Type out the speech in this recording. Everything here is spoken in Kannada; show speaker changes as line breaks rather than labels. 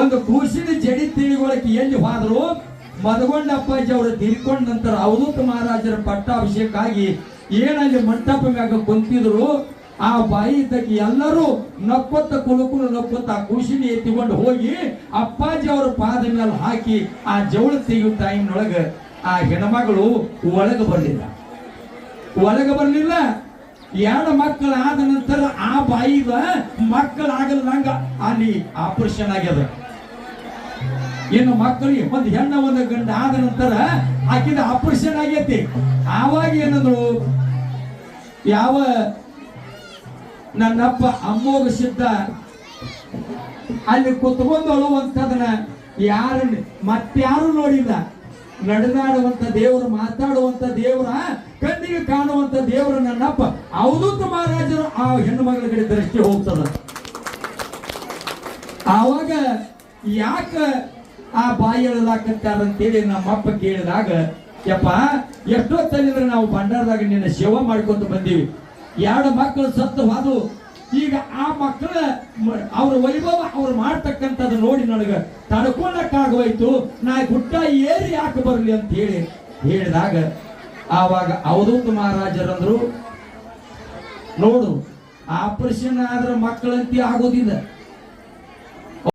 ಒಂದು ಕೂಸಿನ ಜಡಿ ತಿಳಿಗೊಳಕ್ಕೆ ಎಲ್ಲಿ ಹೋದ್ರು ಮದಗೊಂಡ ಅಪ್ಪಾಜಿ ಅವರು ತೀರ್ಕೊಂಡ ನಂತರ ಅವಧೂತ ಮಹಾರಾಜರ ಪಟ್ಟಾಭಿಷೇಕ ಆಗಿ ಏನಲ್ಲಿ ಮಂಟಪ ಮ್ಯಾಗ ಕುಂತಿದ್ರು. ಆ ಬಾಯಿ ಇದ್ದಕ್ಕೆ ಎಲ್ಲರೂ ನಕ್ಕೊತ್ತ ಕುಲುಕುಲು ನಕ್ಕೊತ್ತ ಆ ಕೂಸಿನ ಎತ್ತಿಕೊಂಡು ಹೋಗಿ ಅಪ್ಪಾಜಿ ಅವರ ಪಾದ ಮೇಲೆ ಹಾಕಿ ಆ ಜವಳ ತೆಗೆಯುವ ಟೈಮ್ನೊಳಗ ಆ ಹೆಣ್ಮಗಳು ಒಳಗೆ ಬರಲಿಲ್ಲ. ಎರಡು ಮಕ್ಕಳಾದ ನಂತರ ಆ ಬಾಯಿಗ ಮಕ್ಕಳಾಗಲ್ದಂಗ ಅಲ್ಲಿ ಆಪರೇಷನ್ ಆಗ್ಯದ. ಇನ್ನು ಮಕ್ಕಳಿಗೆ ಒಂದು ಹೆಣ್ಣ ಒಂದು ಗಂಡ ಆದ ನಂತರ ಆಕಿದ ಆಪರೇಷನ್ ಆಗೈತಿ. ಆವಾಗ ಏನಂದ್ರು, ಯಾವ ನನ್ನಪ್ಪ ಅಮ್ಮೋಗ ಸಿದ್ಧ ಅಲ್ಲಿ ಕುತ್ಕೊಂಡು ಅಳುವಂತದನ್ನ ಮತ್ಯಾರು ನೋಡಿಲ್ಲ. ನಡೆದಾಡುವಂತ ದೇವರು, ಮಾತಾಡುವಂತ ದೇವರ, ಕಣ್ಣಿಗೆ ಕಾಣುವಂತ ದೇವರು ನನ್ನಪ್ಪ ಅವಧೂತ ಮಹಾರಾಜರು ಆ ಹೆಣ್ಣು ಮಗಳ ಕಡೆ ದೃಷ್ಟಿ ಹೋಗ್ತದ. ಆವಾಗ ಯಾಕ ಆ ಬಾಯಿ ಎಳಲಾಕತ್ತಾರಂತೇಳಿ ನಮ್ಮಪ್ಪ ಕೇಳಿದಾಗ, ಯಪ್ಪ ಎಷ್ಟೊತ್ತಲ್ಲಿದ್ರೆ ನಾವು ಭಂಡಾರದಾಗ ನಿನ್ನ ಸೇವಾ ಮಾಡ್ಕೊಂತ ಬಂದೀವಿ. ಎರಡು ಮಕ್ಕಳು ಸತ್ತು ಹೋದು, ಈಗ ಆ ಮಕ್ಕಳ ಅವ್ರ ವೈಭವ ಅವ್ರು ಮಾಡ್ತಕ್ಕಂಥದ್ದು ನೋಡಿ ನನಗೆ ತಡ್ಕೊಳ್ಳಕ್ಕಾಗೋಯ್ತು. ನಾ ಗುಡ್ಡ ಏರಿ ಯಾಕೆ ಬರಲಿ ಅಂತ ಹೇಳಿದಾಗ ಆವಾಗ ಅವಧೂತ ಮಹಾರಾಜರಂದ್ರು, ನೋಡು ಆಪರೇಷನ್ ಆದ್ರೆ ಮಕ್ಕಳಂತೆ ಆಗೋದಿಲ್ಲ,